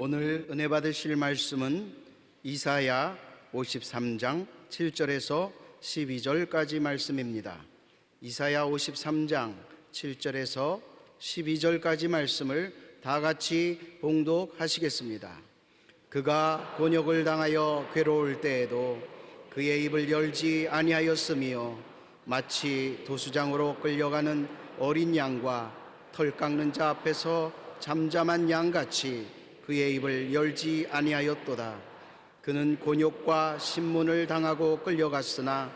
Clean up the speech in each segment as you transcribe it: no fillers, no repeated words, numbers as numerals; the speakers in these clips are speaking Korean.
오늘 은혜 받으실 말씀은 이사야 53장 7절에서 12절까지 말씀입니다. 이사야 53장 7절에서 12절까지 말씀을 다 같이 봉독하시겠습니다. 그가 곤욕을 당하여 괴로울 때에도 그의 입을 열지 아니하였으며 마치 도수장으로 끌려가는 어린 양과 털 깎는 자 앞에서 잠잠한 양같이 그의 입을 열지 아니하였도다. 그는 곤욕과 신문을 당하고 끌려갔으나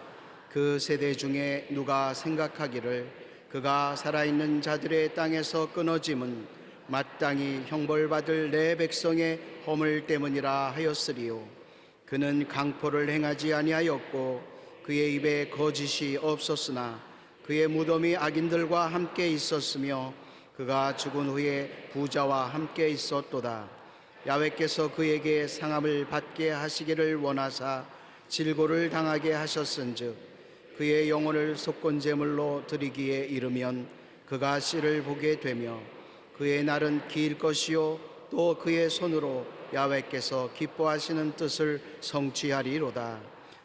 그 세대 중에 누가 생각하기를 그가 살아있는 자들의 땅에서 끊어짐은 마땅히 형벌받을 내 백성의 허물 때문이라 하였으리요. 그는 강포를 행하지 아니하였고 그의 입에 거짓이 없었으나 그의 무덤이 악인들과 함께 있었으며 그가 죽은 후에 부자와 함께 있었도다. 야훼께서 그에게 상함을 받게 하시기를 원하사 질고를 당하게 하셨은즉 그의 영혼을 속건제물로 드리기에 이르면 그가 씨를 보게 되며 그의 날은 길 것이요 또 그의 손으로 야훼께서 기뻐하시는 뜻을 성취하리로다.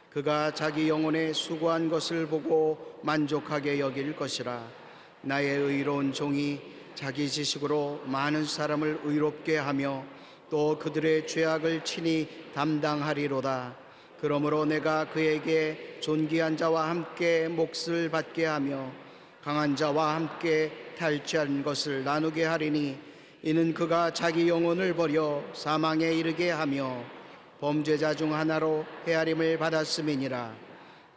그가 자기 영혼에 수고한 것을 보고 만족하게 여길 것이라. 나의 의로운 종이 자기 지식으로 많은 사람을 의롭게 하며 또 그들의 죄악을 친히 담당하리로다. 그러므로 내가 그에게 존귀한 자와 함께 몫을 받게 하며 강한 자와 함께 탈취한 것을 나누게 하리니 이는 그가 자기 영혼을 버려 사망에 이르게 하며 범죄자 중 하나로 헤아림을 받았음이니라.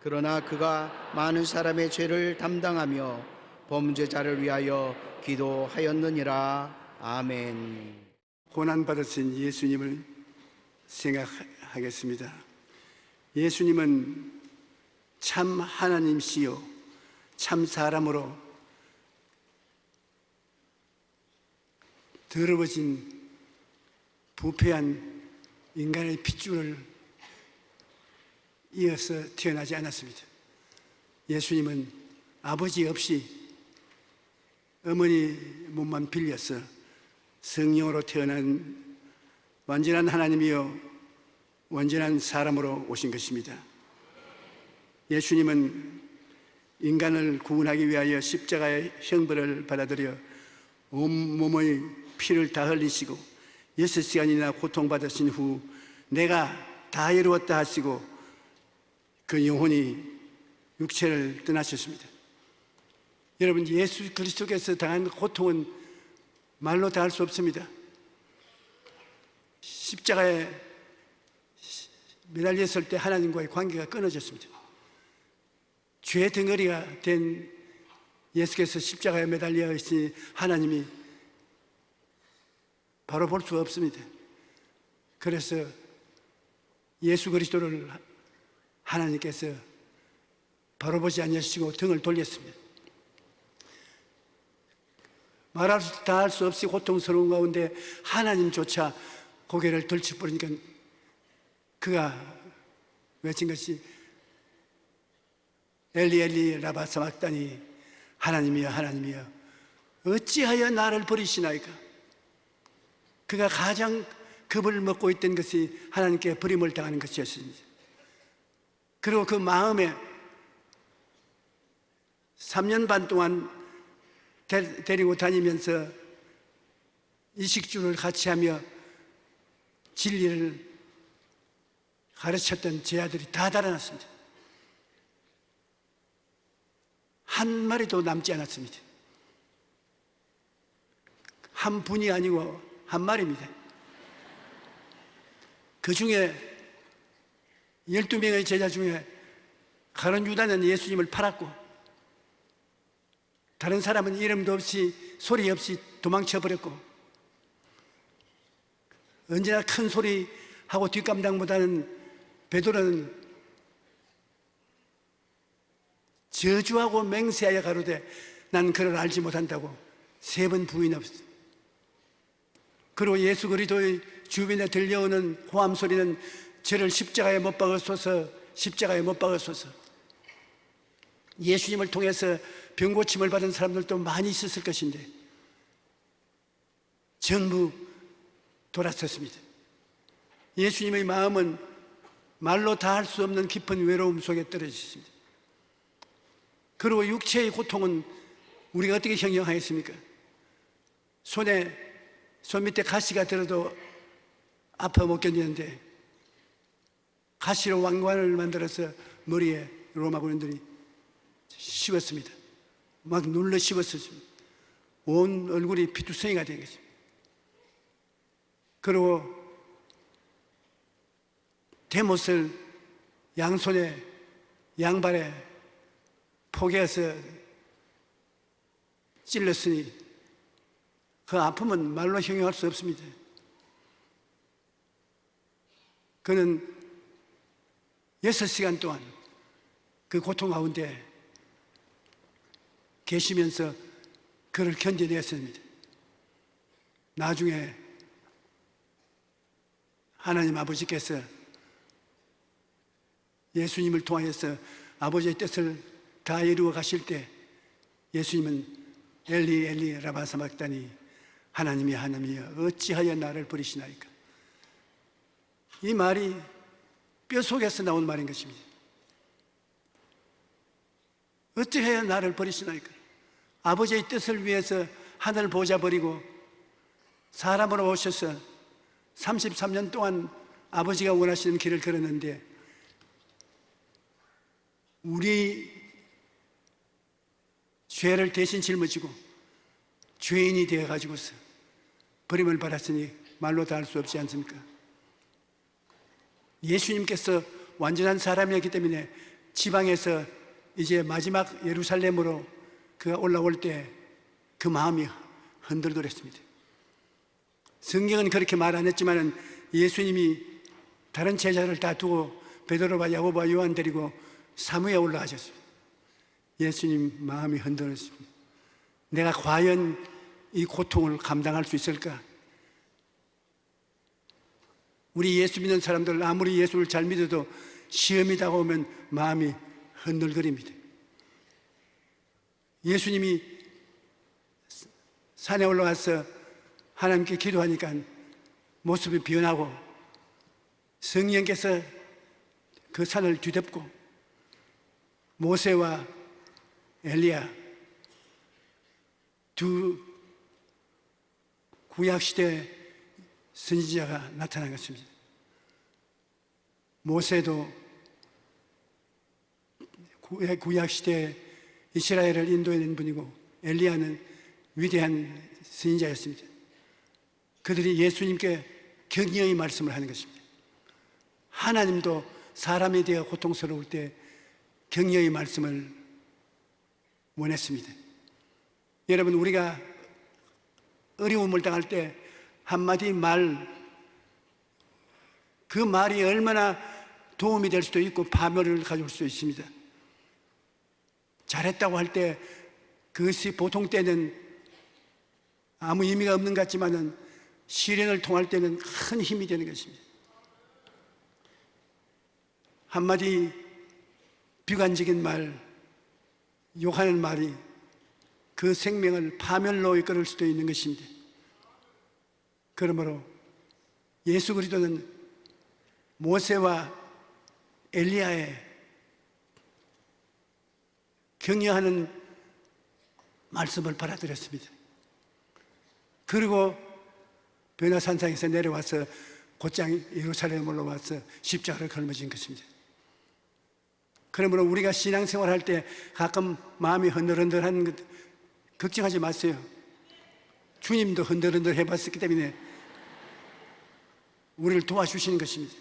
그러나 그가 많은 사람의 죄를 담당하며 범죄자를 위하여 기도하였느니라. 아멘. 고난받으신 예수님을 생각하겠습니다. 예수님은 참 하나님이시요 참 사람으로 더러워진 부패한 인간의 핏줄을 이어서 태어나지 않았습니다. 예수님은 아버지 없이 어머니 몸만 빌려서 성령으로 태어난 완전한 하나님이요 완전한 사람으로 오신 것입니다. 예수님은 인간을 구원하기 위하여 십자가의 형벌을 받아들여 온몸의 피를 다 흘리시고 6시간이나 고통받으신 후 내가 다 이루었다 하시고 그 영혼이 육체를 떠나셨습니다. 여러분, 예수 그리스도께서 당한 고통은 말로 다 할 수 없습니다. 십자가에 매달렸을 때 하나님과의 관계가 끊어졌습니다. 죄 덩어리가 된 예수께서 십자가에 매달려 있으니 하나님이 바로 볼 수 없습니다. 그래서 예수 그리스도를 하나님께서 바로 보지 않으시고 등을 돌렸습니다. 말할 수 다 할 수 없이 고통스러운 가운데 하나님조차 고개를 들쳐버리니까 그가 외친 것이 엘리 엘리 라바 사막다니 하나님이여 하나님이여 어찌하여 나를 버리시나이까. 그가 가장 겁을 먹고 있던 것이 하나님께 버림을 당하는 것이었습니다. 그리고 그 마음에 3년 반 동안 데리고 다니면서 이식주를 같이 하며 진리를 가르쳤던 제 아들이 다 달아났습니다. 한 마리도 남지 않았습니다. 한 분이 아니고 한 마리입니다. 그 중에 12명의 제자 중에 가룟 유다는 예수님을 팔았고 다른 사람은 이름도 없이 소리 없이 도망쳐 버렸고 언제나 큰 소리하고 뒷감당보다는 베드로는 저주하고 맹세하여 가로되 난 그를 알지 못한다고 3번 부인했습니다. 그리고 예수 그리스도의 주변에 들려오는 호함 소리는 저를 십자가에 못 박으소서 십자가에 못 박으소서. 예수님을 통해서 병고침을 받은 사람들도 많이 있었을 것인데 전부 돌아섰습니다. 예수님의 마음은 말로 다 할 수 없는 깊은 외로움 속에 떨어졌습니다. 그리고 육체의 고통은 우리가 어떻게 형용하겠습니까? 손 밑에 가시가 들어도 아파 못 견디는데 가시로 왕관을 만들어서 머리에 로마 군인들이 씌웠습니다. 막 눌러 씌웠습니다. 온 얼굴이 피투성이가 된 것입니다. 그리고 대못을 양손에 양발에 포개어서 찔렀으니 그 아픔은 말로 형용할 수 없습니다. 그는 6시간 동안 그 고통 가운데 계시면서 그를 견뎌냈습니다. 나중에 하나님 아버지께서 예수님을 통하여서 아버지의 뜻을 다 이루어 가실 때 예수님은 엘리 엘리 라마 사박다니 하나님이 하나님이여 어찌하여 나를 버리시나이까. 이 말이 뼈속에서 나온 말인 것입니다. 어찌하여 나를 버리시나이까. 아버지의 뜻을 위해서 하늘 보좌 버리고 사람으로 오셔서 33년 동안 아버지가 원하시는 길을 걸었는데 우리 죄를 대신 짊어지고 죄인이 되어가지고서 버림을 받았으니 말로 다 할 수 없지 않습니까? 예수님께서 완전한 사람이었기 때문에 지방에서 이제 마지막 예루살렘으로 그가 올라올 때 그 마음이 흔들더랬습니다. 성경은 그렇게 말 안 했지만 예수님이 다른 제자를 다 두고 베드로와 야고보와 요한 데리고 사무에 올라가셨습니다. 예수님 마음이 흔들었습니다. 내가 과연 이 고통을 감당할 수 있을까? 우리 예수 믿는 사람들 아무리 예수를 잘 믿어도 시험이 다가오면 마음이 흔들거립니다. 예수님이 산에 올라와서 하나님께 기도하니까 모습이 변하고 성령께서 그 산을 뒤덮고 모세와 엘리야 두 구약시대 선지자가 나타난 것입니다. 모세도 구약시대 이스라엘을 인도해낸 분이고 엘리야는 위대한 선지자였습니다. 그들이 예수님께 격려의 말씀을 하는 것입니다. 하나님도 사람에 대해 고통스러울 때 격려의 말씀을 원했습니다. 여러분, 우리가 어려움을 당할 때 한마디 말, 그 말이 얼마나 도움이 될 수도 있고 파멸을 가져올 수도 있습니다. 잘했다고 할 때 그것이 보통 때는 아무 의미가 없는 것 같지만은 시련을 통할 때는 큰 힘이 되는 것입니다. 한마디 비관적인 말, 욕하는 말이 그 생명을 파멸로 이끌을 수도 있는 것입니다. 그러므로 예수 그리스도는 모세와 엘리야의 격려하는 말씀을 받아들였습니다. 그리고 변화산상에서 내려와서 곧장 예루살렘으로 와서 십자가를 걸머진 것입니다. 그러므로 우리가 신앙생활 할 때 가끔 마음이 흔들흔들한 것 걱정하지 마세요. 주님도 흔들흔들 해봤었기 때문에 우리를 도와주시는 것입니다.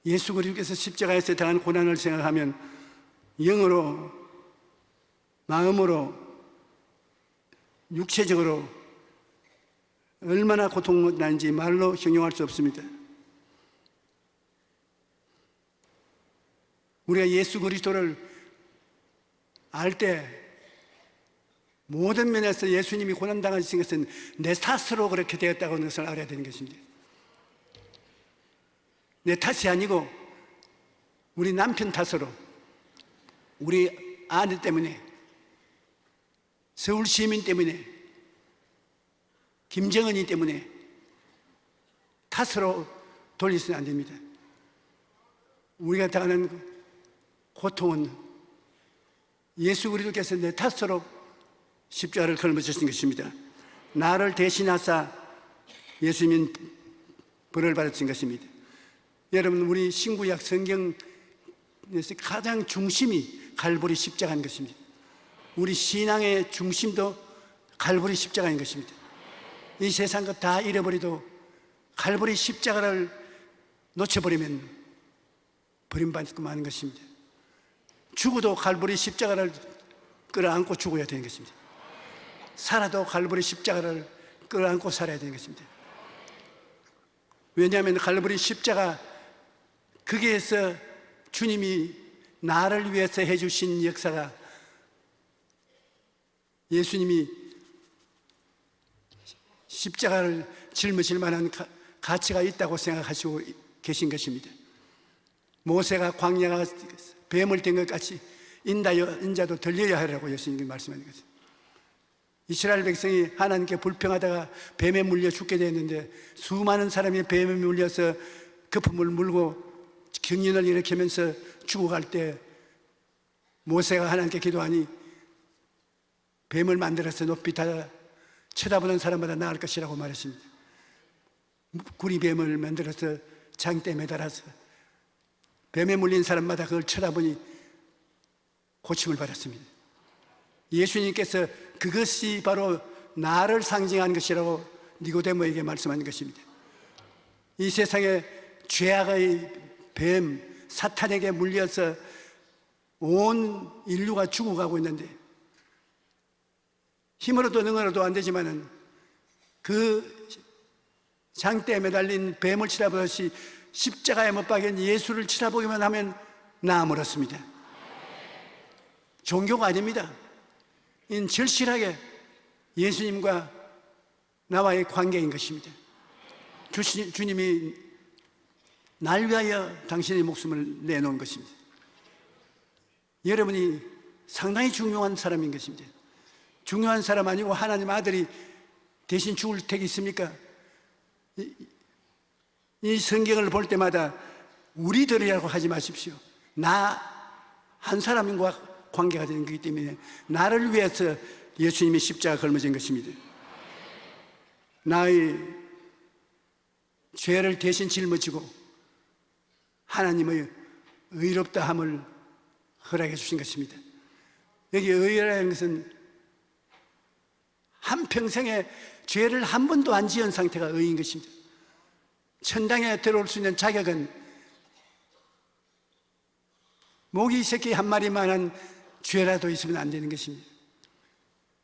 예수 그리스도께서 십자가에서 당한 고난을 생각하면 영으로, 마음으로, 육체적으로 얼마나 고통나는지 말로 형용할 수 없습니다. 우리가 예수 그리스도를 알 때 모든 면에서 예수님이 고난당하신 것은 내 탓으로 그렇게 되었다고 하는 것을 알아야 되는 것입니다. 내 탓이 아니고 우리 남편 탓으로, 우리 아내 때문에, 서울 시민 때문에, 김정은이 때문에 탓으로 돌리서는 안 됩니다. 우리가 당하는 고통은 예수 그리스도께서 내 탓으로 십자가를 걸어주신 것입니다. 나를 대신하사 예수님은 벌을 받으신 것입니다. 여러분, 우리 신구약 성경에서 가장 중심이 갈보리 십자가인 것입니다. 우리 신앙의 중심도 갈보리 십자가인 것입니다. 이 세상 것 다 잃어버리도 갈보리 십자가를 놓쳐버리면 버림받고 마는 것입니다. 죽어도 갈보리 십자가를 끌어안고 죽어야 되는 것입니다. 살아도 갈보리 십자가를 끌어안고 살아야 되는 것입니다. 왜냐하면 갈보리 십자가, 거기에서 주님이 나를 위해서 해주신 역사가, 예수님이 십자가를 짊어질 만한 가치가 있다고 생각하시고 계신 것입니다. 모세가 광야가 뱀을 댄 것 같이 인자도 들려야 하라고 예수님이 말씀하는 것입니다. 이스라엘 백성이 하나님께 불평하다가 뱀에 물려 죽게 되었는데, 수많은 사람이 뱀에 물려서 거품을 물고 경련을 일으키면서 죽어갈 때 모세가 하나님께 기도하니 뱀을 만들어서 높이 달아 쳐다보는 사람마다 나을 것이라고 말했습니다. 구리뱀을 만들어서 장대에 매달아서 뱀에 물린 사람마다 그걸 쳐다보니 고침을 받았습니다. 예수님께서 그것이 바로 나를 상징하는 것이라고 니고데모에게 말씀하는 것입니다. 이 세상에 죄악의 뱀 사탄에게 물려서 온 인류가 죽어가고 있는데, 힘으로도 능으로도 안 되지만은 그 장대에 매달린 뱀을 치라보듯이 십자가에 못 박인 예수를 치라보기만 하면 나아물었습니다. 종교가 아닙니다. 이는 절실하게 예수님과 나와의 관계인 것입니다. 주님이 날 위하여 당신의 목숨을 내놓은 것입니다. 여러분이 상당히 중요한 사람인 것입니다. 중요한 사람 아니고 하나님 아들이 대신 죽을 택이 있습니까? 이 성경을 볼 때마다 우리들이라고 하지 마십시오. 나 한 사람과 관계가 되는 것이기 때문에 나를 위해서 예수님이 십자가 걸머진 것입니다. 나의 죄를 대신 짊어지고 하나님의 의롭다함을 허락해 주신 것입니다. 여기 의라는 것은 한평생에 죄를 한 번도 안 지은 상태가 의인 것입니다. 천당에 들어올 수 있는 자격은 모기 새끼 한 마리만한 죄라도 있으면 안 되는 것입니다.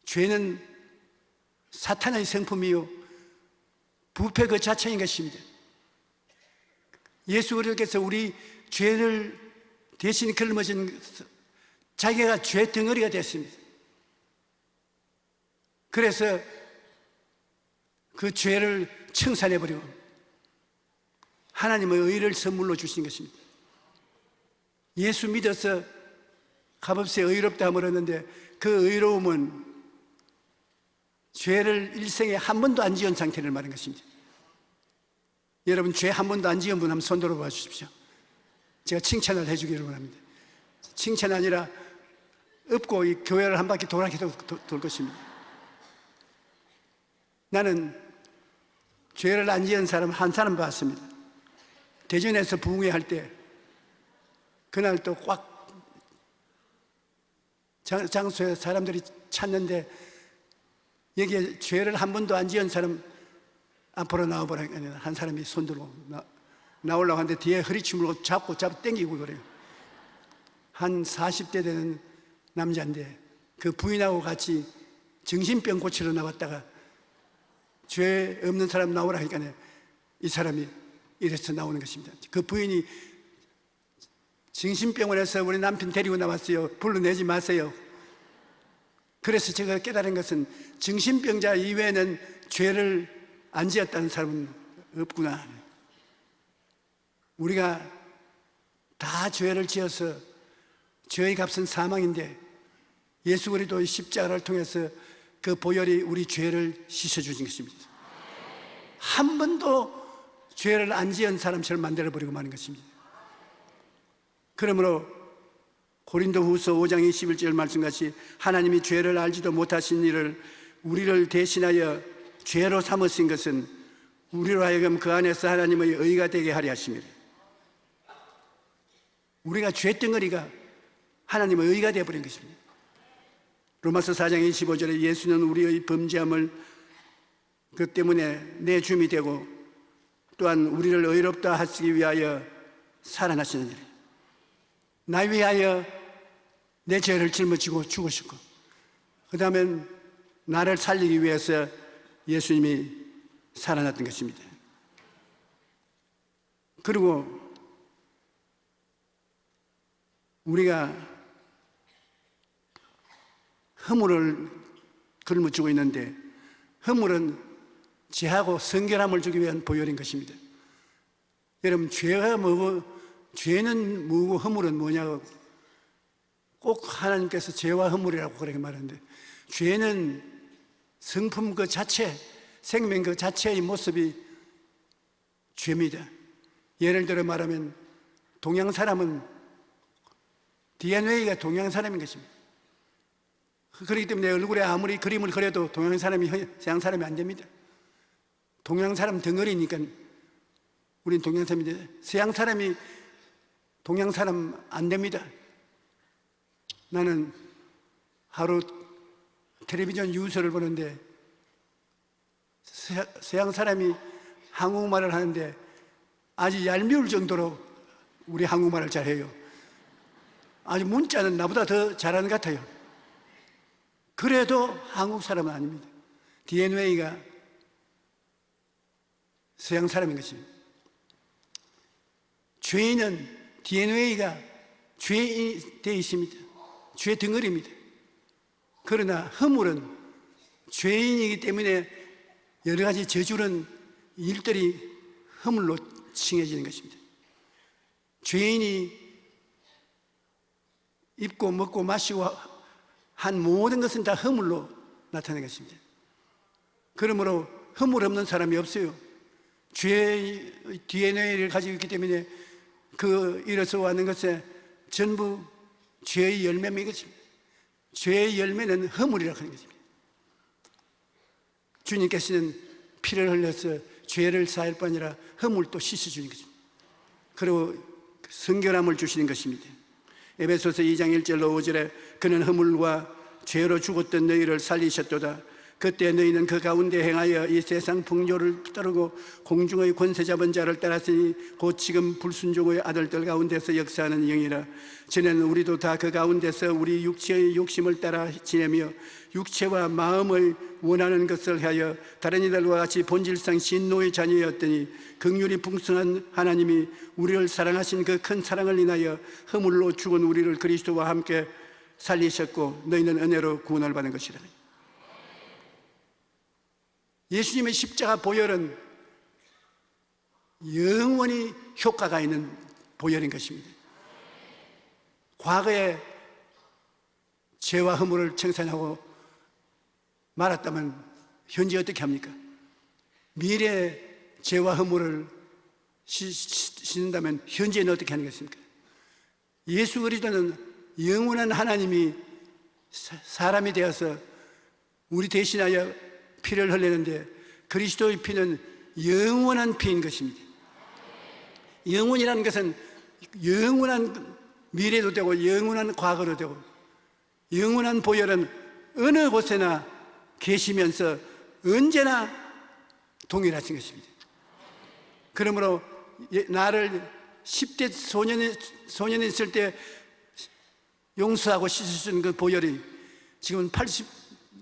죄는 사탄의 성품이요 부패 그 자체인 것입니다. 예수 그리스도께서 우리 죄를 대신 걸머진 자기가 죄 덩어리가 됐습니다. 그래서 그 죄를 청산해버리고 하나님의 의를 선물로 주신 것입니다. 예수 믿어서 값없이 의롭다함을 얻는데 그 의로움은 죄를 일생에 한 번도 안 지은 상태를 말하는 것입니다. 여러분, 죄 한 번도 안 지은 분 한번 손 들어봐 주십시오. 제가 칭찬을 해주기를 원합니다. 칭찬 아니라 업고 이 교회를 한 바퀴 돌아게 돌 것입니다. 나는 죄를 안 지은 사람 한 사람 봤습니다. 대전에서 부흥회 할 때 그날 또 꽉 장소에 사람들이 찾는데 여기에 죄를 한 번도 안 지은 사람 앞으로 나와보라. 한 사람이 손 들고 나오려고 하는데 뒤에 허리춤을 잡고 땡기고 그래요. 한 40대 되는 남자인데 그 부인하고 같이 정신병 고치러 나왔다가 죄 없는 사람 나오라 하니까 이 사람이 이래서 나오는 것입니다. 그 부인이 정신병원에서 우리 남편 데리고 나왔어요. 불러내지 마세요. 그래서 제가 깨달은 것은 정신병자 이외에는 죄를 안 지었다는 사람은 없구나. 우리가 다 죄를 지어서 죄의 값은 사망인데 예수 그리스도의 십자가를 통해서 그 보혈이 우리 죄를 씻어주신 것입니다. 한 번도 죄를 안 지은 사람처럼 만들어버리고 마는 것입니다. 그러므로 고린도후서 5장 21절 말씀같이 하나님이 죄를 알지도 못하신 이를 우리를 대신하여 죄로 삼으신 것은 우리로 하여금 그 안에서 하나님의 의가 되게 하려 하심이라. 우리가 죄덩어리가 하나님의 의가 되어버린 것입니다. 로마서 4장 25절에 예수는 우리의 범죄함을 그 때문에 내줌이 되고 또한 우리를 의롭다 하시기 위하여 살아나시는 일, 나 위하여 내 죄를 짊어지고 죽으시고 그 다음에 나를 살리기 위해서 예수님이 살아났던 것입니다. 그리고 우리가 허물을 걸머쥐고 있는데 허물은 죄하고 성결함을 주기 위한 보혈인 것입니다. 여러분, 죄가 뭐고, 죄는 뭐고 허물은 뭐냐고 꼭 하나님께서 죄와 허물이라고 그렇게 말하는데, 죄는 성품 그 자체, 생명 그 자체의 모습이 죄입니다. 예를 들어 말하면 동양 사람은 DNA가 동양 사람인 것입니다. 그렇기 때문에 얼굴에 아무리 그림을 그려도 동양 사람이 서양 사람이 안 됩니다. 동양 사람 덩어리니까 우린 동양 사람인데 서양 사람이 동양 사람 안 됩니다. 나는 하루 텔레비전 뉴스를 보는데 서양 사람이 한국말을 하는데 아주 얄미울 정도로 우리 한국말을 잘해요. 아주 문자는 나보다 더 잘하는 것 같아요. 그래도 한국 사람은 아닙니다. DNA가 서양 사람인 것입니다. 죄인은 DNA가 죄인이 되어 있습니다. 죄 덩어리입니다. 그러나 허물은 죄인이기 때문에 여러 가지 저주는 일들이 허물로 칭해지는 것입니다. 죄인이 입고 먹고 마시고 한 모든 것은 다 허물로 나타나는 것입니다. 그러므로 허물 없는 사람이 없어요. 죄의 DNA를 가지고 있기 때문에 그 일에서 왔는 것에 전부 죄의 열매인 것입니다. 죄의 열매는 허물이라고 하는 것입니다. 주님께서는 피를 흘려서 죄를 사할 뿐 아니라 허물도 씻어주는 것입니다. 그리고 성결함을 주시는 것입니다. 에베소서 2장 1절로 5절에 그는 허물과 죄로 죽었던 너희를 살리셨도다. 그때 너희는 그 가운데 행하여 이 세상 풍조를 따르고 공중의 권세 잡은 자를 따랐으니 곧 지금 불순종의 아들들 가운데서 역사하는 영이라. 전에는 우리도 다 그 가운데서 우리 육체의 욕심을 따라 지내며 육체와 마음의 원하는 것을 하여 다른 이들과 같이 본질상 신노의 자녀였더니 긍휼이 풍성한 하나님이 우리를 사랑하신 그 큰 사랑을 인하여 허물로 죽은 우리를 그리스도와 함께 살리셨고 너희는 은혜로 구원을 받은 것이라. 예수님의 십자가 보혈은 영원히 효과가 있는 보혈인 것입니다. 과거에 죄와 허물을 청산하고 말았다면 현재 어떻게 합니까? 미래에 죄와 허물을 씻는다면 현재는 어떻게 하는 것입니까? 예수 그리스도는 영원한 하나님이 사람이 되어서 우리 대신하여 피를 흘리는데 그리스도의 피는 영원한 피인 것입니다. 영원이라는 것은 영원한 미래도 되고 영원한 과거도 되고 영원한 보혈은 어느 곳에나 계시면서 언제나 동일하신 것입니다. 그러므로 나를 10대 소년이 있을 때 용서하고 씻어준 그 보혈이 지금 80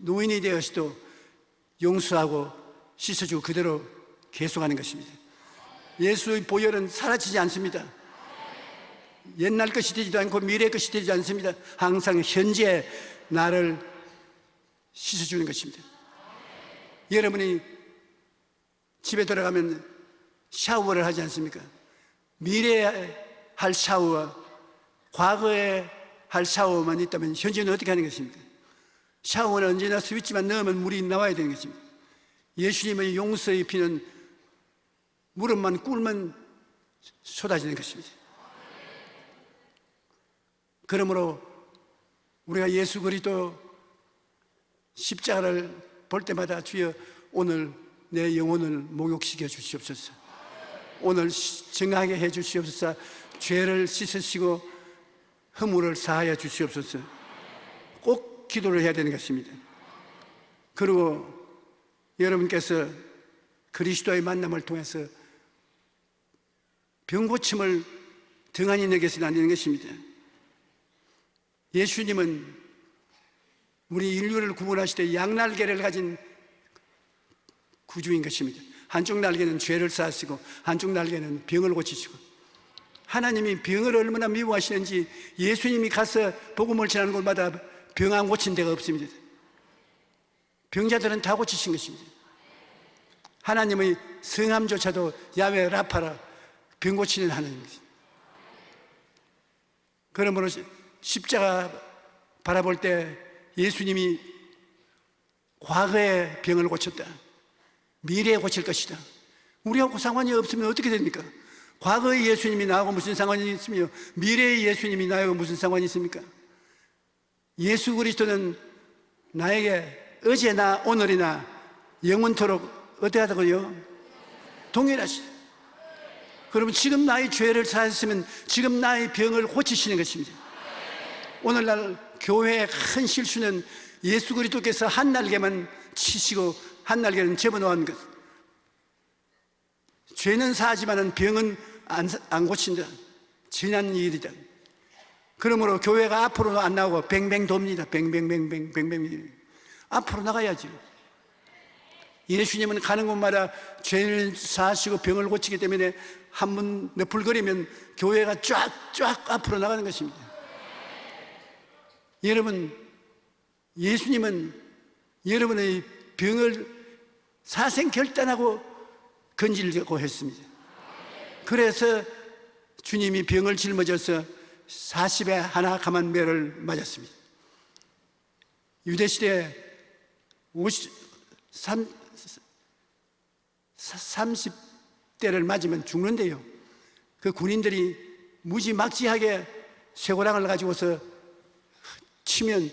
노인이 되어서도 용서하고 씻어주고 그대로 계속하는 것입니다. 예수의 보혈은 사라지지 않습니다. 옛날 것이 되지도 않고 미래 것이 되지 않습니다. 항상 현재 나를 씻어주는 것입니다. 여러분이 집에 들어가면 샤워를 하지 않습니까? 미래에 할 샤워와 과거에 할 샤워만 있다면 현재는 어떻게 하는 것입니까? 샤워는 언제나 스위치만 넣으면 물이 나와야 되는 것입니다. 예수님의 용서의 피는 무릎만 꿇으면 쏟아지는 것입니다. 그러므로 우리가 예수 그리스도 십자가를 볼 때마다 주여 오늘 내 영혼을 목욕시켜 주시옵소서. 오늘 정하게 해 주시옵소서. 죄를 씻으시고 허물을 사하여 주시옵소서. 꼭 기도를 해야 되는 것입니다. 그리고 여러분께서 그리스도의 만남을 통해서 병고침을 등한히 내게서는 안 되는 것입니다. 예수님은 우리 인류를 구원하실 때 양날개를 가진 구주인 것입니다. 한쪽 날개는 죄를 쌓으시고 한쪽 날개는 병을 고치시고, 하나님이 병을 얼마나 미워하시는지 예수님이 가서 복음을 전하는 곳마다 병 안 고친 데가 없습니다. 병자들은 다 고치신 것입니다. 하나님의 성함조차도 야훼 라파라, 병 고치는 하나님입니다. 그러므로 십자가 바라볼 때 예수님이 과거의 병을 고쳤다, 미래에 고칠 것이다. 우리하고 상관이 없으면 어떻게 됩니까? 과거의 예수님이 나하고 무슨 상관이 있으며 미래의 예수님이 나하고 무슨 상관이 있습니까? 예수 그리스도는 나에게 어제나 오늘이나 영원토록 어떠하다고요? 동일하시다. 그러면 지금 나의 죄를 사하셨으면 지금 나의 병을 고치시는 것입니다. 오늘날 교회의 큰 실수는 예수 그리스도께서 한 날개만 치시고 한 날개는 집어넣은 것. 죄는 사하지만 병은 안 고친다. 지난 일이다. 그러므로 교회가 앞으로 안 나오고 뱅뱅 돕니다. 뱅뱅 앞으로 나가야죠. 예수님은 가는 곳마다 죄를 사하시고 병을 고치기 때문에 한 번 너풀거리면 교회가 쫙 앞으로 나가는 것입니다. 여러분, 예수님은 여러분의 병을 사생결단하고 건지려고 했습니다. 그래서 주님이 병을 짊어져서 40에 하나 감한 매를 맞았습니다. 유대시대 30대를 맞으면 죽는데요, 그 군인들이 무지막지하게 쇠고랑을 가지고서 치면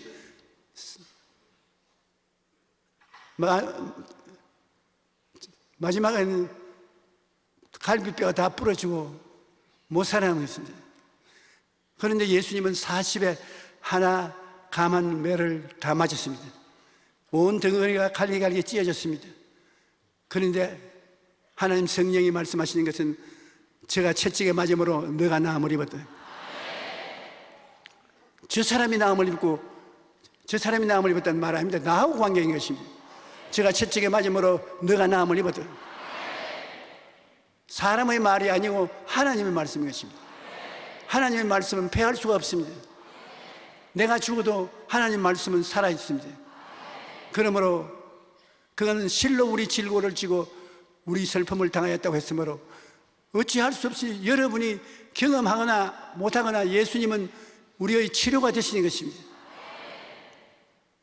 마지막에는 갈비뼈가 다 부러지고 못 살아남았습니다. 그런데 예수님은 40에 하나 감한 매를 다 맞았습니다. 온 덩어리가 갈기갈기 찢어졌습니다. 그런데 하나님 성령이 말씀하시는 것은 제가 채찍에 맞음으로 너가 나음을 입었다. 저 사람이 나음을 입고 저 사람이 나음을 입었다는 말 아닙니다. 나하고 관계인 것입니다. 제가 채찍에 맞음으로 너가 나음을 입었다. 사람의 말이 아니고 하나님의 말씀인 것입니다. 하나님의 말씀은 패할 수가 없습니다. 내가 죽어도 하나님 말씀은 살아있습니다. 그러므로 그거는 실로 우리 질고를 지고 우리 슬픔을 당하였다고 했으므로 어찌할 수 없이 여러분이 경험하거나 못하거나 예수님은 우리의 치료가 되시는 것입니다.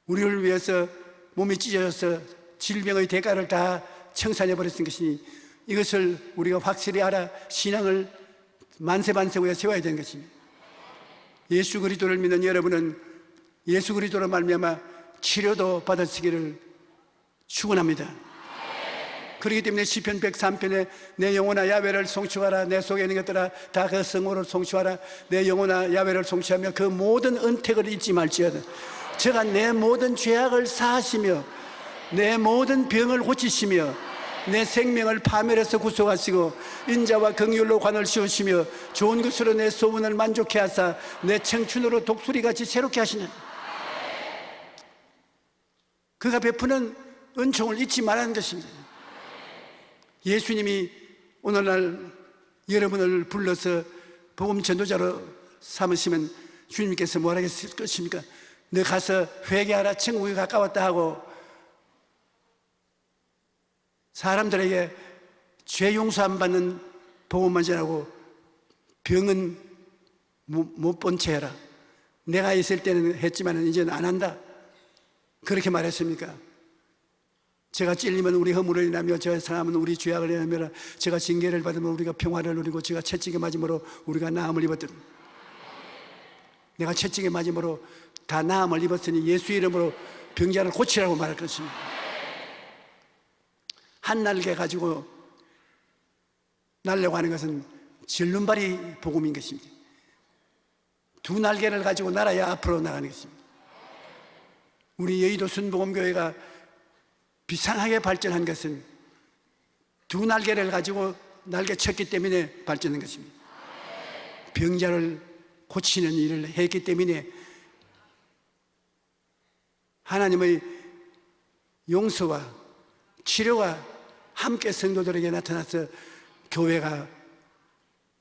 우리를 위해서 몸이 찢어져서 질병의 대가를 다 청산해 버렸던 것이니 이것을 우리가 확실히 알아 신앙을 만세반세후에 세워야 되는 것입니다. 예수 그리스도를 믿는 여러분은 예수 그리스도로 말미암아 치료도 받으시기를 축원합니다. 그렇기 때문에 시편 103편에 내 영혼아 야훼를 송축하라, 내 속에 있는 것들아 다 그 성호를 송축하라, 내 영혼아 야훼를 송축하며 그 모든 은택을 잊지 말지어다. 제가 내 모든 죄악을 사하시며 내 모든 병을 고치시며 내 생명을 파멸해서 구속하시고 인자와 긍휼로 관을 씌우시며 좋은 것으로 내 소원을 만족해 하사 내 청춘으로 독수리같이 새롭게 하시는, 그가 베푸는 은총을 잊지 말라는 것입니다. 예수님이 오늘날 여러분을 불러서 복음 전도자로 삼으시면 주님께서 뭐라 했을 것입니까? 너 가서 회개하라, 천국이 가까웠다 하고 사람들에게 죄 용서함 받는 복음만 전하고 병은 못 본 채 해라. 내가 있을 때는 했지만 이제는 안 한다. 그렇게 말했습니까? 제가 찔리면 우리 허물을 인하며 제가 상하면 우리 죄악을 인하며 제가 징계를 받으면 우리가 평화를 누리고 제가 채찍에 맞음으로 우리가 나음을 입었던 내가 채찍에 맞음으로 다 나음을 입었으니 예수 이름으로 병자를 고치라고 말할 것입니다. 한 날개 가지고 날려고 하는 것은 절름발이 복음인 것입니다. 두 날개를 가지고 날아야 앞으로 나가는 것입니다. 우리 여의도 순복음교회가 비상하게 발전한 것은 두 날개를 가지고 날개 쳤기 때문에 발전한 것입니다. 병자를 고치는 일을 했기 때문에 하나님의 용서와 치료가 함께 성도들에게 나타나서 교회가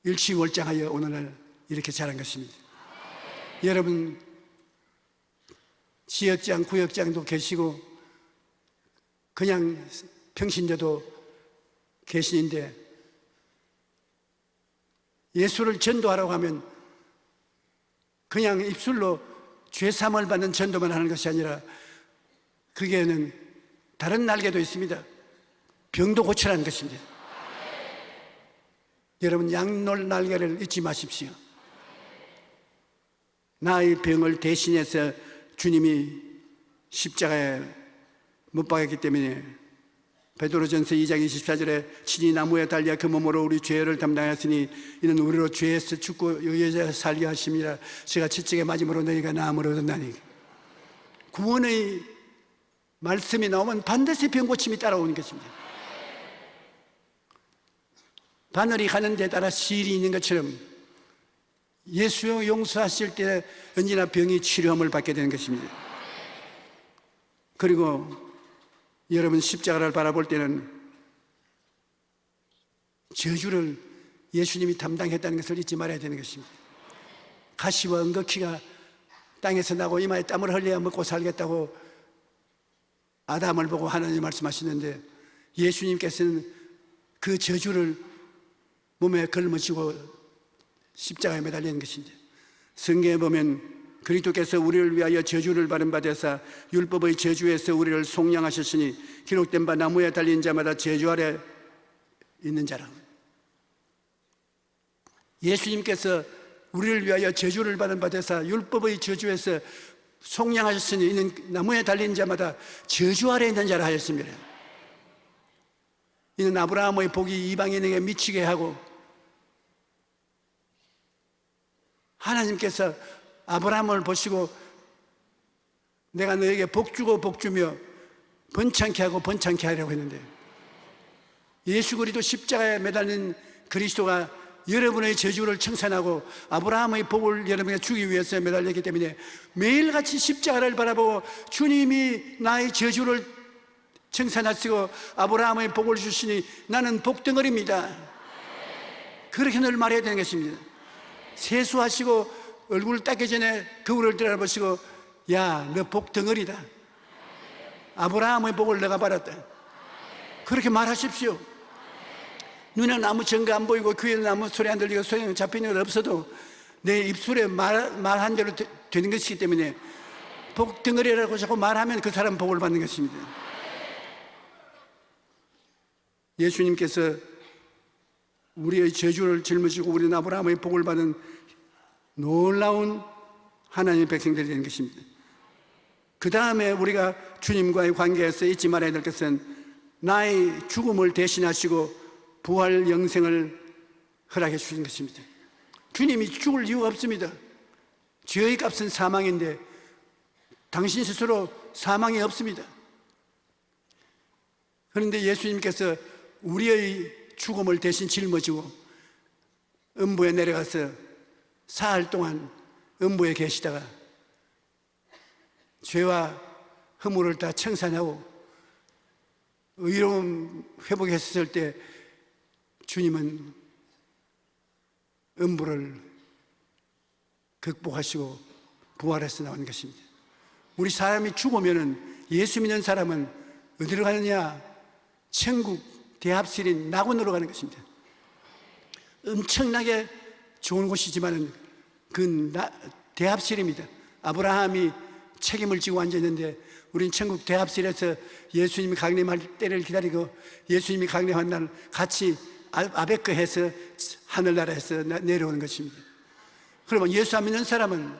일취월장하여 오늘날 이렇게 자란 것입니다. 여러분 지역장, 구역장도 계시고 그냥 평신자도 계시는데 예수를 전도하라고 하면 그냥 입술로 죄사함을 받는 전도만 하는 것이 아니라 거기에는 다른 날개도 있습니다. 병도 고치라는 것입니다. 여러분 양놀 날개를 잊지 마십시오. 나의 병을 대신해서 주님이 십자가에 못 박았기 때문에 베드로전서 2장 24절에 친히 나무에 달려 그 몸으로 우리 죄를 담당하였으니 이는 우리로 죄에서 죽고 여기에서 살게 하심이라. 제가 채찍에 맞음으로 너희가 나음을 얻었나니. 구원의 말씀이 나오면 반드시 병 고침이 따라오는 것입니다. 바늘이 가는 데 따라 실이 있는 것처럼 예수 용서하실 때 언제나 병이 치료함을 받게 되는 것입니다. 그리고 여러분 십자가를 바라볼 때는 저주를 예수님이 담당했다는 것을 잊지 말아야 되는 것입니다. 가시와 은거키가 땅에서 나고 이마에 땀을 흘려야 먹고 살겠다고 아담을 보고 하나님 말씀하시는데 예수님께서는 그 저주를 몸에 걸머쥐고 십자가에 매달리는 것입니다. 성경에 보면 그리스도께서 우리를 위하여 저주를 받은 바 되사 율법의 저주에서 우리를 속량하셨으니 기록된 바 나무에 달린 자마다 저주 아래 있는 자라. 예수님께서 우리를 위하여 저주를 받은 바 되사 율법의 저주에서 속량하셨으니 이는 나무에 달린 자마다 저주 아래 있는 자라 하였습니다. 이는 아브라함의 복이 이방인에게 미치게 하고 하나님께서 아브라함을 보시고 내가 너에게 복 주고 복 주며 번창케 하고 번창케 하려고 했는데 예수 그리스도 십자가에 매달린 그리스도가 여러분의 저주를 청산하고 아브라함의 복을 여러분에게 주기 위해서 매달렸기 때문에 매일같이 십자가를 바라보고 주님이 나의 저주를 청산하시고 아브라함의 복을 주시니 나는 복덩어리입니다. 그렇게 늘 말해야 되는 것입니다. 세수하시고 얼굴을 닦기 전에 거울을 들여다보시고 야, 너 복덩어리다. 아브라함의 복을 내가 받았다. 그렇게 말하십시오. 눈에는 아무 증거 안 보이고 귀에는 아무 소리 안 들리고 소리 잡히는 것 없어도 내 입술에 말한 대로 되는 것이기 때문에 복덩어리라고 자꾸 말하면 그 사람 복을 받는 것입니다. 예수님께서 우리의 저주를 짊어지고 우리는 아브라함의 복을 받은 놀라운 하나님의 백성들이 되는 것입니다. 그 다음에 우리가 주님과의 관계에서 잊지 말아야 될 것은 나의 죽음을 대신하시고 부활 영생을 허락해 주신 것입니다. 주님이 죽을 이유가 없습니다. 죄의 값은 사망인데 당신 스스로 사망이 없습니다. 그런데 예수님께서 우리의 죽음을 대신 짊어지고 음부에 내려가서 사흘 동안 음부에 계시다가 죄와 허물을 다 청산하고 의로움 회복했을 때 주님은 음부를 극복하시고 부활해서 나오는 것입니다. 우리 사람이 죽으면 예수 믿는 사람은 어디로 가느냐? 천국 대합실인 낙원으로 가는 것입니다. 엄청나게 좋은 곳이지만 그 대합실입니다. 아브라함이 책임을 지고 앉아있는데 우린 천국 대합실에서 예수님이 강림할 때를 기다리고 예수님이 강림한 날 같이 아베크해서 하늘나라에서 내려오는 것입니다. 그러면 예수 안 믿는 사람은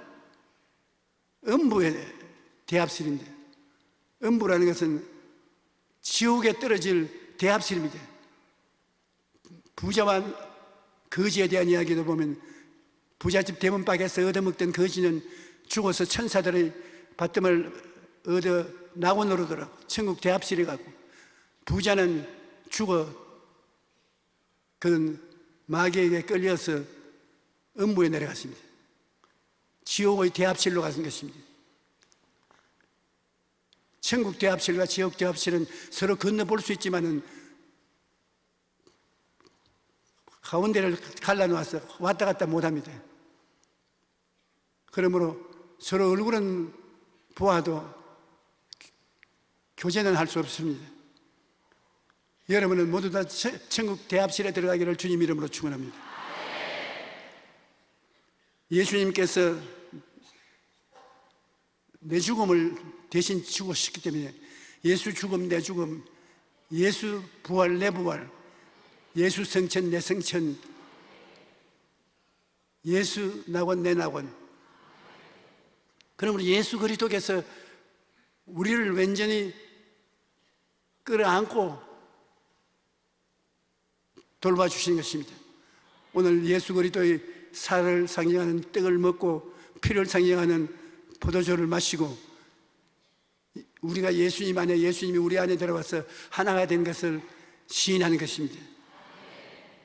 음부의 대합실인데, 음부라는 것은 지옥에 떨어질 대합실입니다. 부자와 거지에 대한 이야기도 보면 부잣집 대문밖에서 얻어먹던 거지는 죽어서 천사들의 받침을 얻어 낙원으로 돌아가고 천국 대합실에 가고, 부자는 죽어 그는 마귀에게 끌려서 음부에 내려갔습니다. 지옥의 대합실로 가는 것입니다. 천국 대합실과 지옥 대합실은 서로 건너볼 수 있지만은 가운데를 갈라놓아서 왔다 갔다 못합니다. 그러므로 서로 얼굴은 보아도 교제는 할 수 없습니다. 여러분은 모두 다 천국 대합실에 들어가기를 주님 이름으로 축원합니다. 예수님께서 내 죽음을 대신 죽으셨기 때문에 예수 죽음 내 죽음, 예수 부활 내 부활, 예수 성천 내 성천, 예수 낙원 내 낙원. 그러므로 예수 그리스도께서 우리를 완전히 끌어안고 돌봐주신 것입니다. 오늘 예수 그리스도의 살을 상징하는 떡을 먹고 피를 상징하는 포도주를 마시고 우리가 예수님 안에, 예수님이 우리 안에 들어와서 하나가 된 것을 시인하는 것입니다.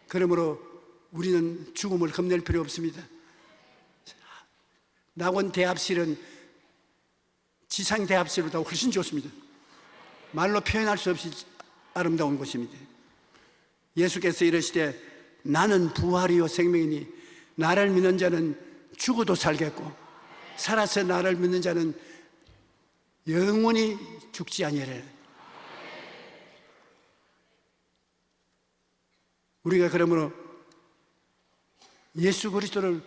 그러므로 우리는 죽음을 겁낼 필요 없습니다. 낙원 대합실은 지상 대합실보다 훨씬 좋습니다. 말로 표현할 수 없이 아름다운 곳입니다. 예수께서 이르시되 나는 부활이요 생명이니 나를 믿는 자는 죽어도 살겠고 살아서 나를 믿는 자는 영원히 죽지 아니하리라. 우리가 그러므로 예수 그리스도를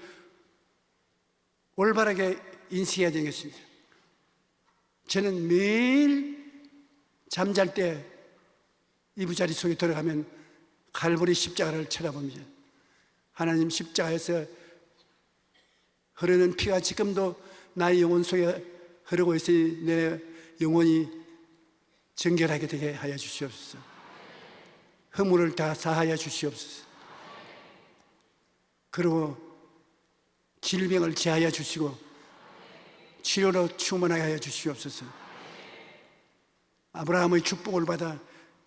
올바르게 인식해야 되는 것입니다. 저는 매일 잠잘 때 이부자리 속에 들어가면 갈보리 십자가를 쳐다봅니다. 하나님, 십자가에서 흐르는 피가 지금도 나의 영혼 속에 흐르고 있으니 내 영혼이 정결하게 되게 하여 주시옵소서. 허물을 다 사하여 주시옵소서. 그리고 질병을 제하여 주시고 치료로 충만하게 하여 주시옵소서. 아브라함의 축복을 받아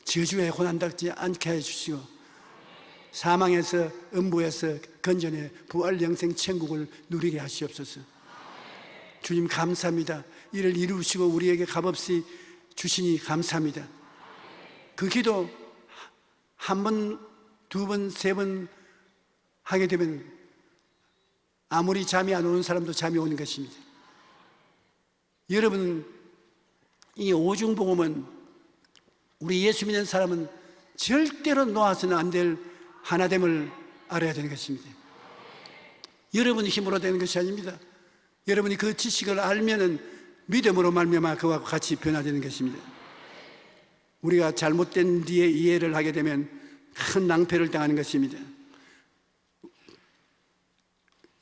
저주에 고난받지 않게 하여 주시고 사망에서 음부에서 건전해 부활 영생 천국을 누리게 하시옵소서. 주님 감사합니다. 이를 이루시고 우리에게 값없이 주시니 감사합니다. 그 기도 한 번, 두 번, 세 번 하게 되면 아무리 잠이 안 오는 사람도 잠이 오는 것입니다. 여러분, 이 오중복음은 우리 예수 믿는 사람은 절대로 놓아서는 안 될 하나됨을 알아야 되는 것입니다. 여러분의 힘으로 되는 것이 아닙니다. 여러분이 그 지식을 알면은 믿음으로 말미암아 그와 같이 변화되는 것입니다. 우리가 잘못된 뒤에 이해를 하게 되면 큰 낭패를 당하는 것입니다.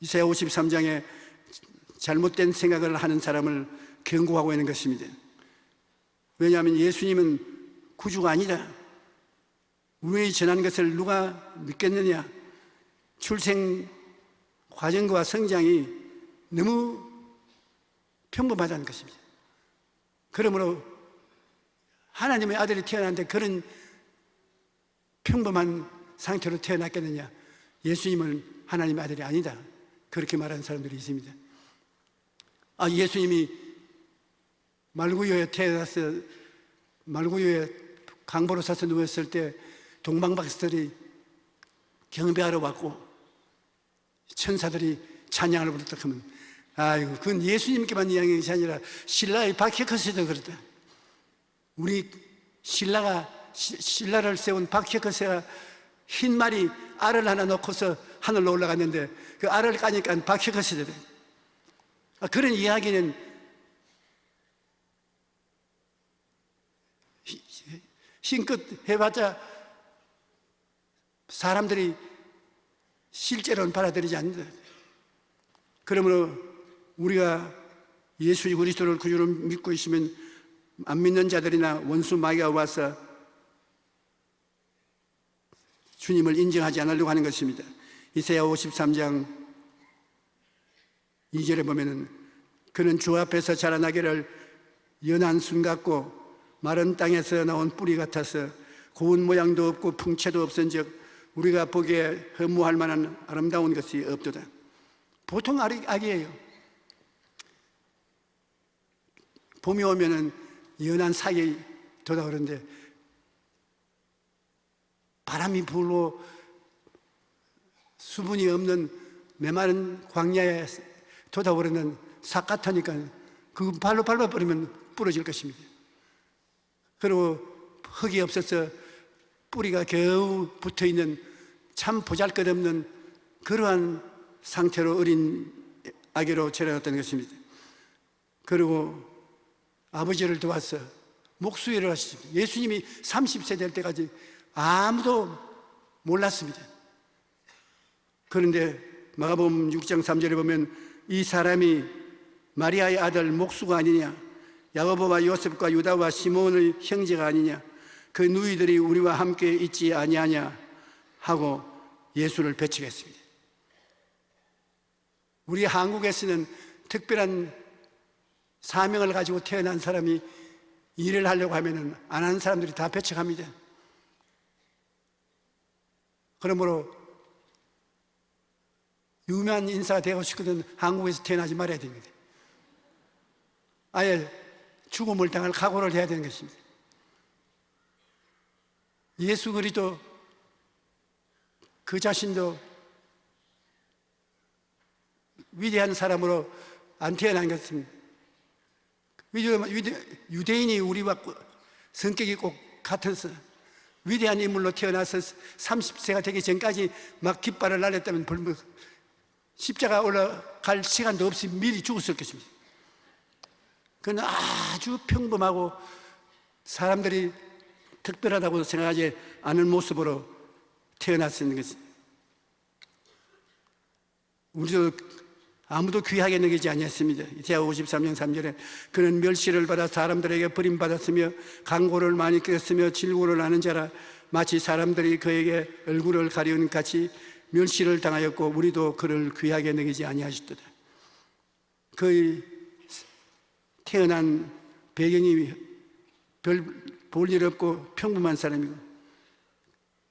이사야 53장에 잘못된 생각을 하는 사람을 경고하고 있는 것입니다. 왜냐하면 예수님은 구주가 아니다. 우리의 전한 것을 누가 믿겠느냐? 출생 과정과 성장이 너무 평범하다는 것입니다. 그러므로 하나님의 아들이 태어났는데 그런 평범한 상태로 태어났겠느냐? 예수님은 하나님의 아들이 아니다. 그렇게 말하는 사람들이 있습니다. 예수님이 말구유에 태어나서 말구유에 강보로 사서 누웠을 때 동방박사들이 경배하러 왔고 천사들이 찬양을 부르다 하면 아이고, 그건 예수님께만 이야기한 것이 아니라 신라의 박혀커세도 그렇다. 우리 신라를 세운 박혀커세가 흰 말이 알을 하나 놓고서 하늘로 올라갔는데 그 알을 까니까 박혀커세더래. 그런 이야기는 힘껏 해봤자 사람들이 실제로는 받아들이지 않는다. 그러므로 우리가 예수 그리스도를 구주로 믿고 있으면 안 믿는 자들이나 원수 마귀가 와서 주님을 인정하지 않으려고 하는 것입니다. 이사야 53장 2절에 보면은 그는 주 앞에서 자라나기를 연한 순 같고 마른 땅에서 나온 뿌리 같아서 고운 모양도 없고 풍채도 없은즉 우리가 보기에 허무할 만한 아름다운 것이 없도다. 보통 악이에요. 봄이 오면은 연한 사이 돋아오르는데 바람이 불고 수분이 없는 메마른 광야에 돋아오르는 삭 같으니까 그 발로 밟아버리면 부러질 것입니다. 그리고 흙이 없어서 뿌리가 겨우 붙어있는 참 보잘것없는 그러한 상태로 어린 아기로 자라났다는 것입니다. 그리고 아버지를 도와서 목수일을 하셨습니다. 예수님이 30세 될 때까지 아무도 몰랐습니다. 그런데 마가복음 6장 3절에 보면 이 사람이 마리아의 아들 목수가 아니냐, 야고보와 요셉과 유다와 시몬의 형제가 아니냐, 그 누이들이 우리와 함께 있지 아니하냐 하고 예수를 배척했습니다. 우리 한국에서는 특별한 사명을 가지고 태어난 사람이 일을 하려고 하면 안 하는 사람들이 다 배척합니다. 그러므로 유명한 인사가 되고 싶거든 한국에서 태어나지 말아야 됩니다. 아예 죽음을 당할 각오를 해야 되는 것입니다. 예수 그리스도 그 자신도 위대한 사람으로 안 태어난 것입니다. 유대인이 우리와 성격이 꼭 같아서 위대한 인물로 태어나서 30세가 되기 전까지 막 깃발을 날렸다면 십자가 올라갈 시간도 없이 미리 죽었을 것입니다. 그는 아주 평범하고 사람들이 특별하다고 생각하지 않은 모습으로 태어났는 것입니다. 우리도 아무도 귀하게 여기지 아니했습니다. 이사야 53장 3절에 그는 멸시를 받아 사람들에게 버림받았으며 강고를 많이 꼈으며 질고를 하는 자라 마치 사람들이 그에게 얼굴을 가리우는 같이 멸시를 당하였고 우리도 그를 귀하게 여기지 아니하셨도다. 그의 태어난 배경이 별 볼 일 없고 평범한 사람이고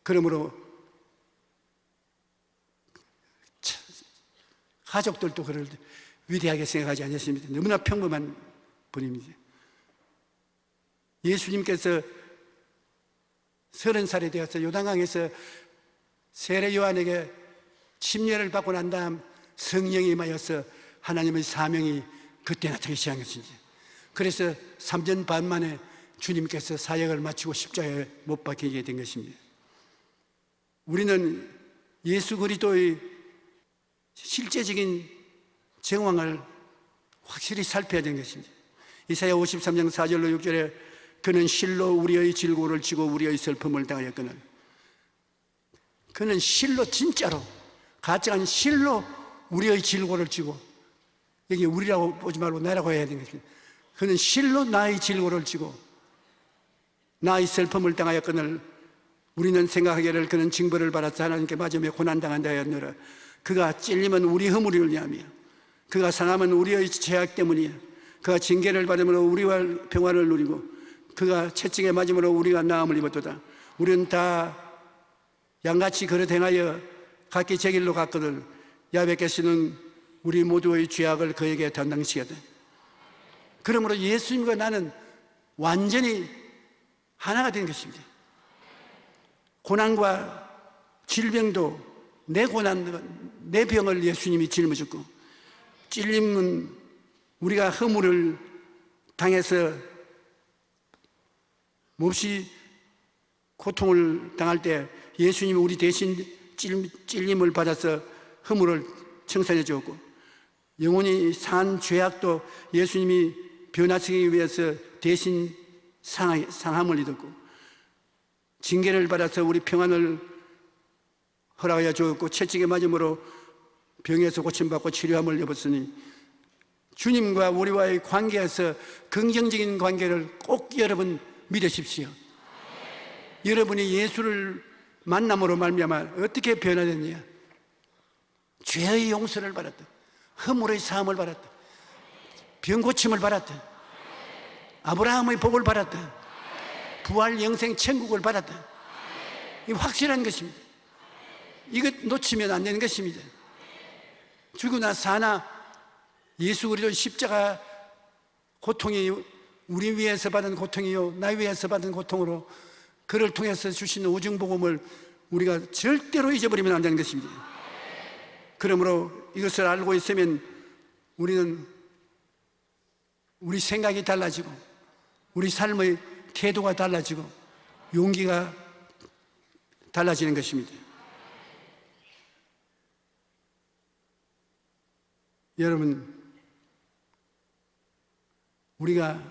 그러므로 가족들도 그를 위대하게 생각하지 않았습니다. 너무나 평범한 분입니다. 예수님께서 30살이 되어서 요단강에서 세례 요한에게 침례를 받고 난 다음 성령이 임하여서 하나님의 사명이 그때 나타나기 시작한 것입니다. 그래서 3년 반 만에 주님께서 사역을 마치고 십자가에 못 박히게 된 것입니다. 우리는 예수 그리스도의 실제적인 정황을 확실히 살펴야 되는 것입니다. 이사야 53장 4절로 6절에 그는 실로 우리의 질고를 지고 우리의 슬픔을 당하였거늘 그는 실로 진짜로 가짜가 실로 우리의 질고를 지고 여기 우리라고 보지 말고 나라고 해야 되는 것입니다. 그는 실로 나의 질고를 지고 나의 슬픔을 당하였거늘 우리는 생각하기를 그는 징벌을 받아서 하나님께 맞으며 고난당한다 하였노라. 그가 찔림은 우리 허물을 위함이야. 그가 상함은 우리의 죄악 때문이야. 그가 징계를 받음으로 우리와 평화를 누리고 그가 채찍에 맞음으로 우리가 나음을 입었도다. 우리는 다 양같이 그릇 행하여 각기 제 길로 갔거든 야훼께서는 우리 모두의 죄악을 그에게 담당시켰다. 그러므로 예수님과 나는 완전히 하나가 된 것입니다. 고난과 질병도 내 고난, 내 병을 예수님이 짊어졌고 찔림은 우리가 허물을 당해서 몹시 고통을 당할 때 예수님이 우리 대신 찔림을 받아서 허물을 청산해 주었고 영혼이 상한 죄악도 예수님이 변화시키기 위해서 대신 상함을 입었고 징계를 받아서 우리 평안을 허락하여 주었고 채찍에 맞음으로 병에서 고침받고 치료함을 입었으니 주님과 우리와의 관계에서 긍정적인 관계를 꼭 여러분 믿으십시오. 여러분이 예수를 만남으로 말미암아 어떻게 변화됐냐? 죄의 용서를 받았다, 허물의 사함을 받았다, 병 고침을 받았다, 아브라함의 복을 받았다, 부활 영생 천국을 받았다. 이 확실한 것입니다. 이것 놓치면 안 되는 것입니다. 죽으나 사나 예수 그리스도의 십자가 고통이 우리 위해서 받은 고통이요 나 위해서 받은 고통으로 그를 통해서 주신 오중복음을 우리가 절대로 잊어버리면 안 되는 것입니다. 그러므로 이것을 알고 있으면 우리는 우리 생각이 달라지고 우리 삶의 태도가 달라지고 용기가 달라지는 것입니다. 여러분, 우리가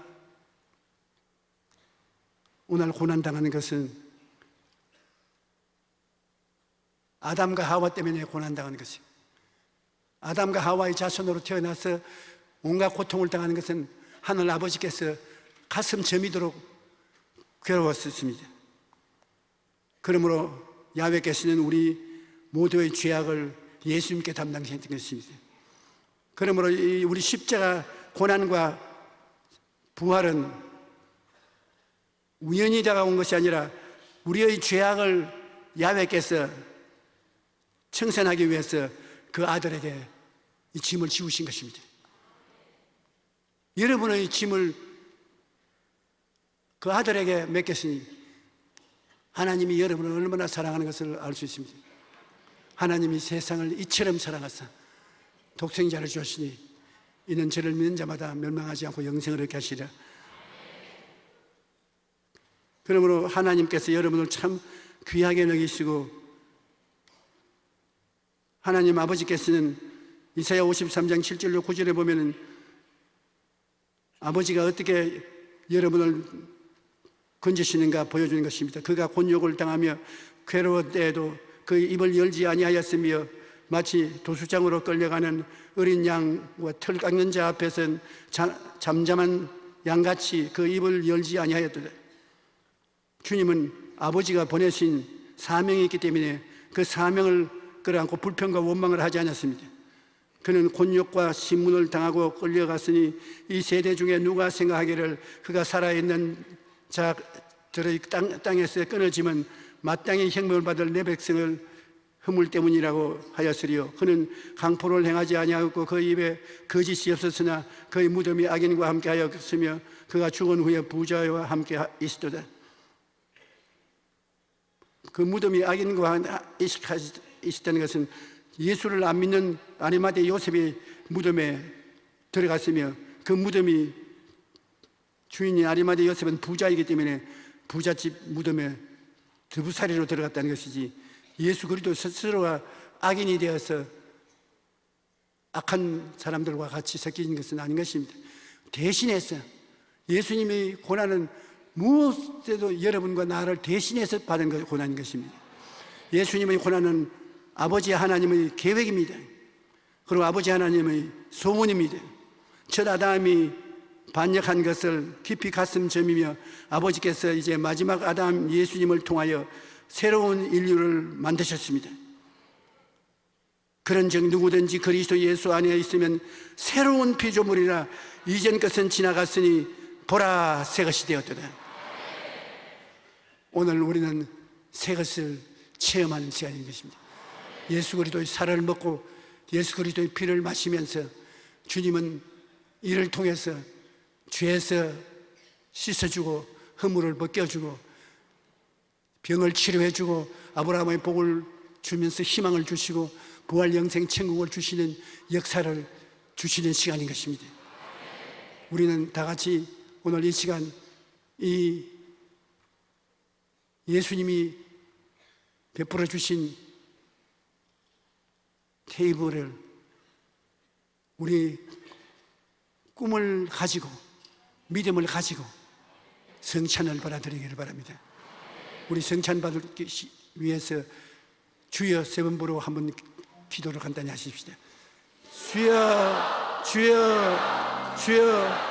오늘 고난당하는 것은 아담과 하와 때문에 고난당하는 것이에요. 아담과 하와의 자손으로 태어나서 온갖 고통을 당하는 것은 하늘 아버지께서 가슴 저미도록 괴로웠습니다. 그러므로 야훼께서는 우리 모두의 죄악을 예수님께 담당하셨던 것입니다. 그러므로 우리 십자가 고난과 부활은 우연히 다가온 것이 아니라 우리의 죄악을 야훼께서 청산하기 위해서 그 아들에게 이 짐을 지우신 것입니다. 여러분의 짐을 그 아들에게 맡겼으니 하나님이 여러분을 얼마나 사랑하는 것을 알 수 있습니다. 하나님이 세상을 이처럼 사랑하사 독생자를 주었으니 이는 저를 믿는 자마다 멸망하지 않고 영생을 얻게 하시리라. 그러므로 하나님께서 여러분을 참 귀하게 여기시고 하나님 아버지께서는 이사야 53장 7절로 9절에 보면은 아버지가 어떻게 여러분을 건지시는가 보여주는 것입니다. 그가 곤욕을 당하며 괴로울 때에도 그 입을 열지 아니하였으며 마치 도수장으로 끌려가는 어린 양과 털 깎는 자 앞에선 잠잠한 양같이 그 입을 열지 아니하였도다. 주님은 아버지가 보내신 사명이 있기 때문에 그 사명을 끌어안고 불평과 원망을 하지 않았습니다. 그는 곤욕과 신문을 당하고 끌려갔으니 이 세대 중에 누가 생각하기를 그가 살아있는 자들의 땅에서 끊어지면 마땅히 형벌을 받을 내 백성을 허물 때문이라고 하였으리요. 그는 강포를 행하지 아니하였고 그 입에 거짓이 없었으나 그의 무덤이 악인과 함께 하였으며 그가 죽은 후에 부자와 함께 있었도다. 그 무덤이 악인과 있었다는 것은 예수를 안 믿는 아리마대 요셉의 무덤에 들어갔으며 그 무덤이 주인이 아리마대 요셉은 부자이기 때문에 부잣집 무덤에 드부사리로 들어갔다는 것이지 예수 그리스도 스스로가 악인이 되어서 악한 사람들과 같이 섞인 것은 아닌 것입니다. 대신해서 예수님의 고난은 무엇에도 여러분과 나를 대신해서 받은 고난인 것입니다. 예수님의 고난은 아버지 하나님의 계획입니다. 그리고 아버지 하나님의 소원입니다. 첫 아담이 반역한 것을 깊이 가슴 저미며 아버지께서 이제 마지막 아담 예수님을 통하여 새로운 인류를 만드셨습니다. 그런즉 누구든지 그리스도 예수 안에 있으면 새로운 피조물이라 이전 것은 지나갔으니 보라 새 것이 되었도다. 오늘 우리는 새 것을 체험하는 시간인 것입니다. 예수 그리스도의 살을 먹고 예수 그리스도의 피를 마시면서 주님은 이를 통해서 죄에서 씻어주고 허물을 벗겨주고 병을 치료해주고 아브라함의 복을 주면서 희망을 주시고 부활 영생 천국을 주시는 역사를 주시는 시간인 것입니다. 우리는 다 같이 오늘 이 시간 이 예수님이 베풀어 주신 테이블을 우리 꿈을 가지고 믿음을 가지고 성찬을 받아들이기를 바랍니다. 우리 성찬 받기 위해서 주여 세 번 부르고 한번 기도를 간단히 하십시다. 주여, 주여, 주여.